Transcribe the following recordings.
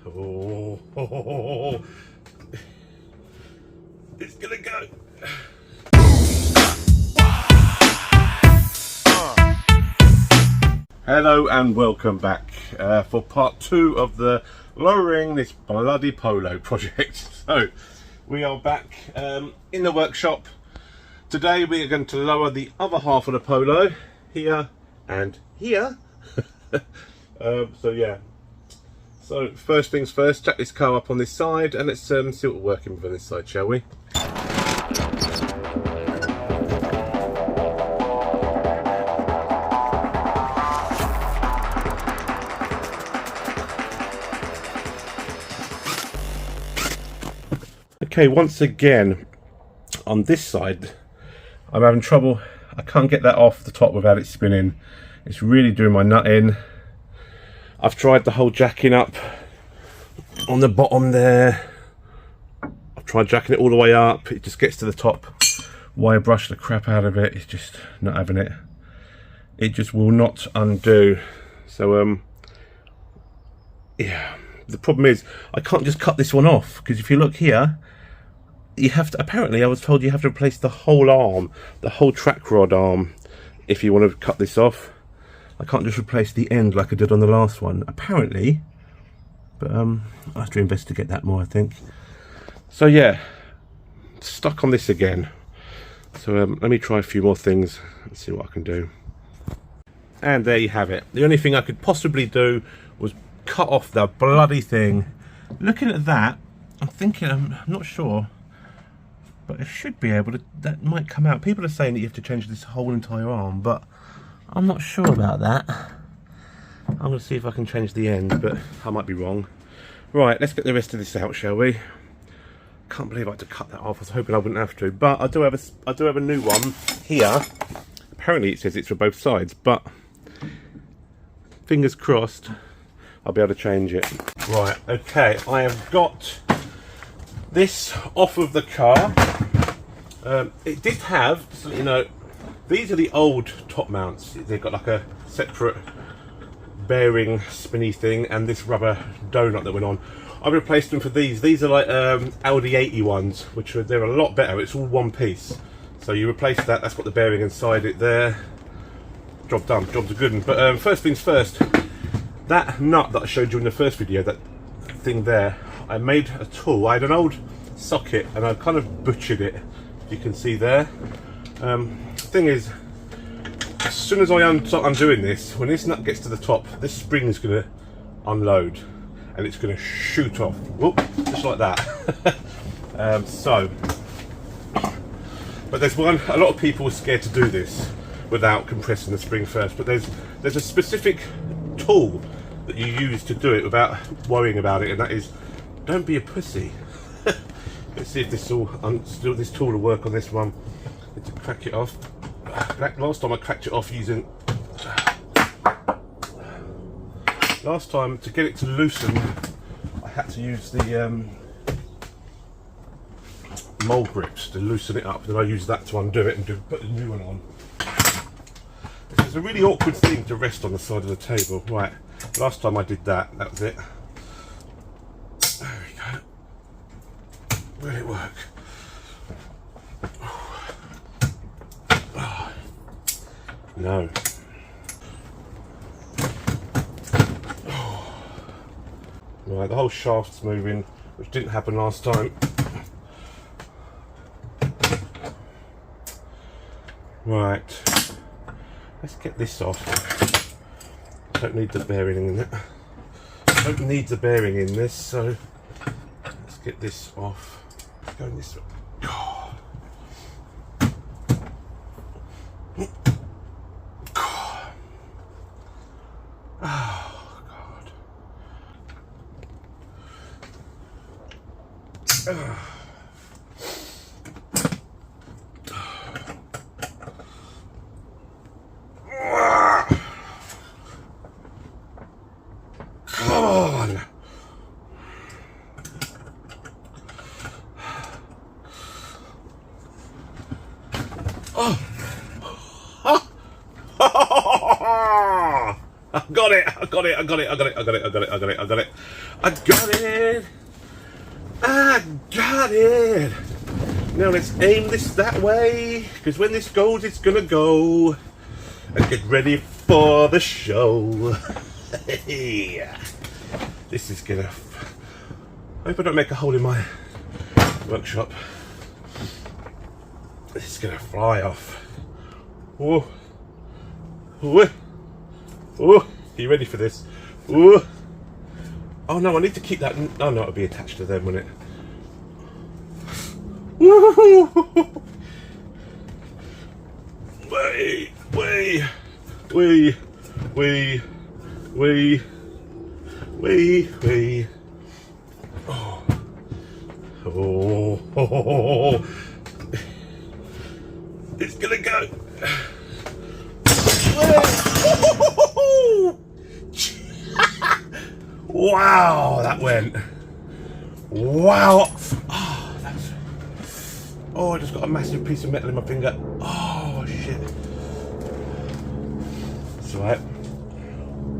Oh, it's gonna go. Hello and welcome back for part 2 of the lowering this bloody Polo project. So we are back in the workshop. Today we are going to lower the other half of the Polo here and here. So yeah, so first things first, jack this car up on this side and let's see what we're working with on this side, shall we? Okay, once again on this side I'm having trouble. I can't get that off the top without it spinning. It's really doing my nut in. I've tried the whole jacking up on the bottom there. I've tried jacking it all the way up. It just gets to the top. Wire brush the crap out of it. It's just not having it. It just will not undo. So yeah, the problem is I can't just cut this one off, because if you look here, you have to, apparently I was told you have to replace the whole arm, the whole track rod arm, if you want to cut this off. I can't just replace the end like I did on the last one, apparently, but I have to investigate that more, I think. So yeah, stuck on this again. So let me try a few more things and see what I can do. And there you have it. The only thing I could possibly do was cut off the bloody thing. Looking at that, I'm thinking, I'm not sure, but it should be able to, that might come out. People are saying that you have to change this whole entire arm, but I'm not sure about that. I'm going to see if I can change the end, but I might be wrong. Right, let's get the rest of this out, shall we? Can't believe I had to cut that off. I was hoping I wouldn't have to, but I do have a new one here. Apparently it says it's for both sides, but fingers crossed I'll be able to change it. Right, okay, I have got this off of the car. It did have, so you know, these are the old top mounts. They've got like a separate bearing spinny thing and this rubber donut that went on. I replaced them for these. These are like Audi 80 ones, which they're a lot better. It's all one piece. So you replace that, that's got the bearing inside it there. Job done, job's a good one. But first things first, that nut that I showed you in the first video, that thing there, I made a tool. I had an old socket and I kind of butchered it, you can see there. The thing is, as soon as I start undoing this, when this nut gets to the top, this spring is going to unload and it's going to shoot off. Whoop, just like that. But there's one, a lot of people are scared to do this without compressing the spring first, but there's a specific tool that you use to do it without worrying about it, and that is, don't be a pussy. Let's see if this tool will work on this one. Need to crack it off. Last time I cracked it off using, last time to get it to loosen I had to use the mold grips to loosen it up, then I used that to undo it and put the new one on. This is a really awkward thing to rest on the side of the table. Right, last time I did that, that was it. There we go. Will it work? No. Right, the whole shaft's moving, which didn't happen last time. Right, let's get this off. Don't need the bearing in it. Don't need the bearing in this, so let's get this off. Going this way. Come on. Oh. I got it. it. I got it. Now let's aim this that way, because when this goes, it's gonna go. And get ready for the show. This is gonna... I hope I don't make a hole in my workshop. This is gonna fly off. Whoa. Whoa. Whoa. Are you ready for this? Whoa. Oh no, I need to keep that... Oh no, it'll be attached to them, won't it? Woo! Way, way, way, way, way, way, way. Oh. Oh. Oh. It's gonna go. Wow, that went. Wow. Oh, that's... Oh, I just got a massive piece of metal in my finger. Oh, shit. That's alright.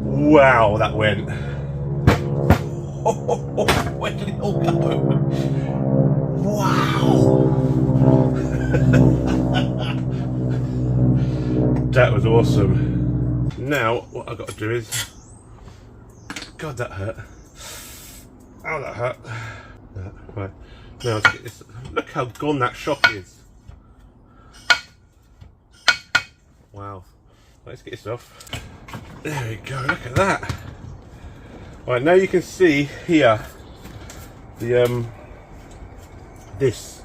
Wow, that went. Oh, where did it all go? Wow. That was awesome. Now, what I've got to do is... God, that hurt. Ow, that hurt. Right. Now, let's get this. Look how gone that shock is. Wow. Let's get this off. There we go, look at that. Right, now you can see here the this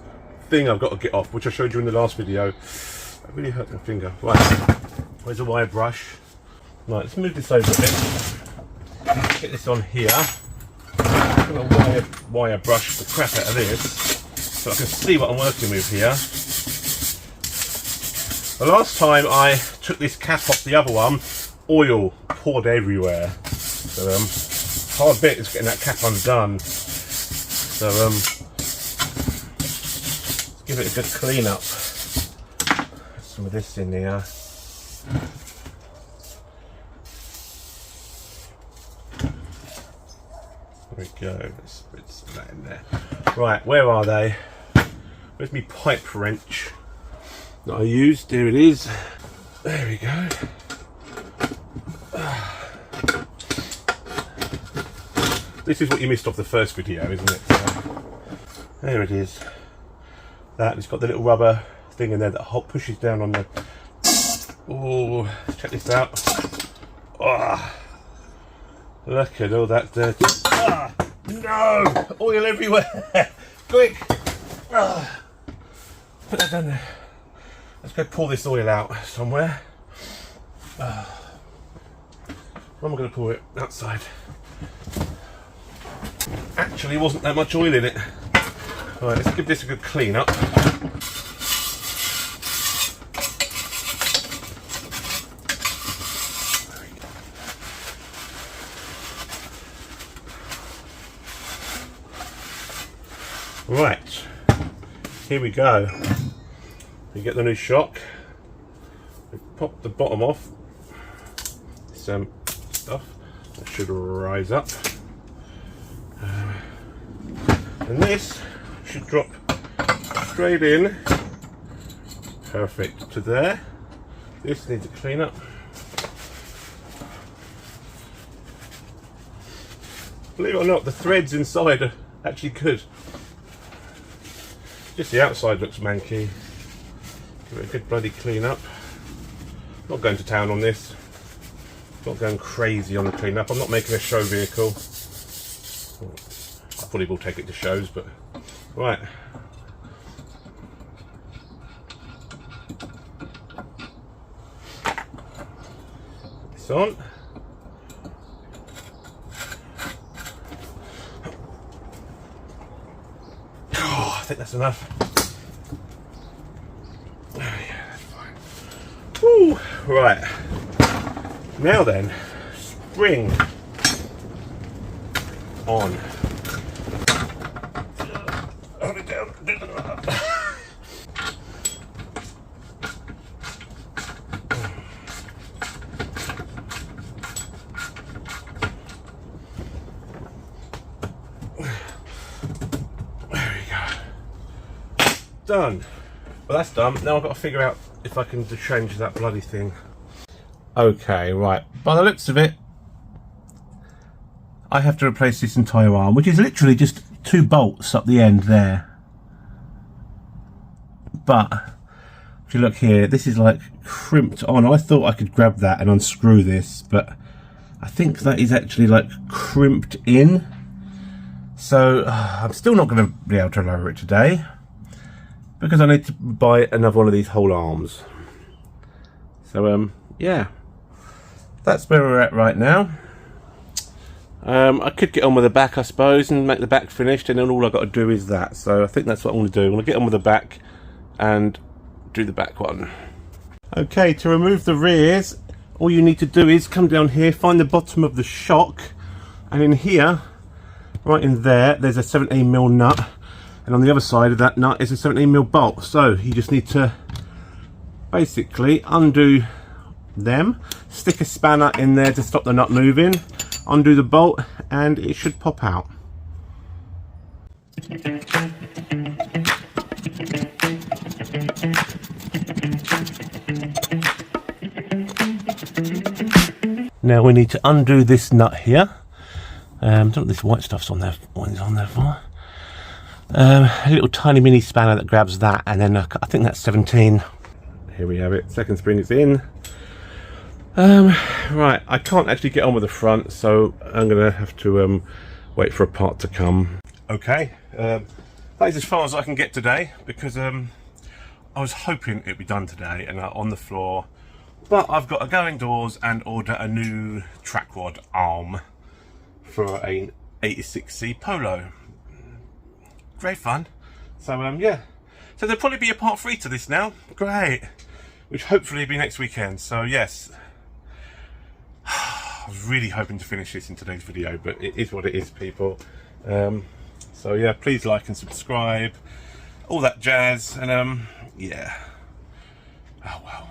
thing I've got to get off, which I showed you in the last video. That really hurt my finger. Right, where's a wire brush? Right, let's move this over a bit. Get this on here. I'm going to wire brush the crap out of this so I can see what I'm working with here. The last time I took this cap off the other one, oil poured everywhere. So hard bit is getting that cap undone. So let's give it a good clean up. Put some of this in here. There we go, let's put some of that in there. Right, where are they? Where's my pipe wrench that I used? There it is. There we go. This is what you missed off the first video, isn't it? So, there it is. That, it's got the little rubber thing in there that pushes down on the... Oh, let's check this out. Oh, look at all that dirt. Ah, no! Oil everywhere! Quick! Ah, put that down there. Let's go pull this oil out somewhere. Where am I going to pull it? Outside. Actually, wasn't that much oil in it. Right, let's give this a good clean up. Right, here we go. We get the new shock. We pop the bottom off. Some stuff that should rise up. And this should drop straight in. Perfect to there. This needs a clean up. Believe it or not, the threads inside are actually good. Just the outside looks manky. Give it a good bloody clean up. Not going to town on this. Not going crazy on the clean up. I'm not making a show vehicle. I probably will take it to shows, but right. This on. Oh, I think that's enough. Oh, yeah, that's fine. Woo. Right. Now then, spring on. Hold it down. done. Well, that's done. Now I've got to figure out if I can change that bloody thing. Okay, right. By the looks of it, I have to replace this entire arm, which is literally just 2 bolts up the end there. But if you look here, this is like crimped on. I thought I could grab that and unscrew this, but I think that is actually like crimped in. So I'm still not going to be able to lower it today because I need to buy another one of these whole arms. So yeah, that's where we're at right now. I could get on with the back, I suppose, and make the back finished, and then all I've got to do is that. So I think that's what I want to do. I want to get on with the back and do the back one. Okay, to remove the rears, all you need to do is come down here, find the bottom of the shock, and in here, right in there, there's a 17mm nut, and on the other side of that nut is a 17mm bolt. So you just need to basically undo them, stick a spanner in there to stop the nut moving, undo the bolt, and it should pop out. Now we need to undo this nut here. I don't know what this white stuff's on there. What is on there for? A little tiny mini spanner that grabs that, and then I think that's 17. Here we have it. Second spring is in. Right, I can't actually get on with the front, so I'm gonna have to wait for a part to come. Okay, that is as far as I can get today, because I was hoping it'd be done today and on the floor, but I've got to go indoors and order a new track rod arm for an 86C Polo. Great fun. So yeah, so there'll probably be a part 3 to this now. Great, which hopefully will be next weekend. So yes, I was really hoping to finish this in today's video, but it is what it is, people. So yeah, please like and subscribe, all that jazz, and yeah, oh well.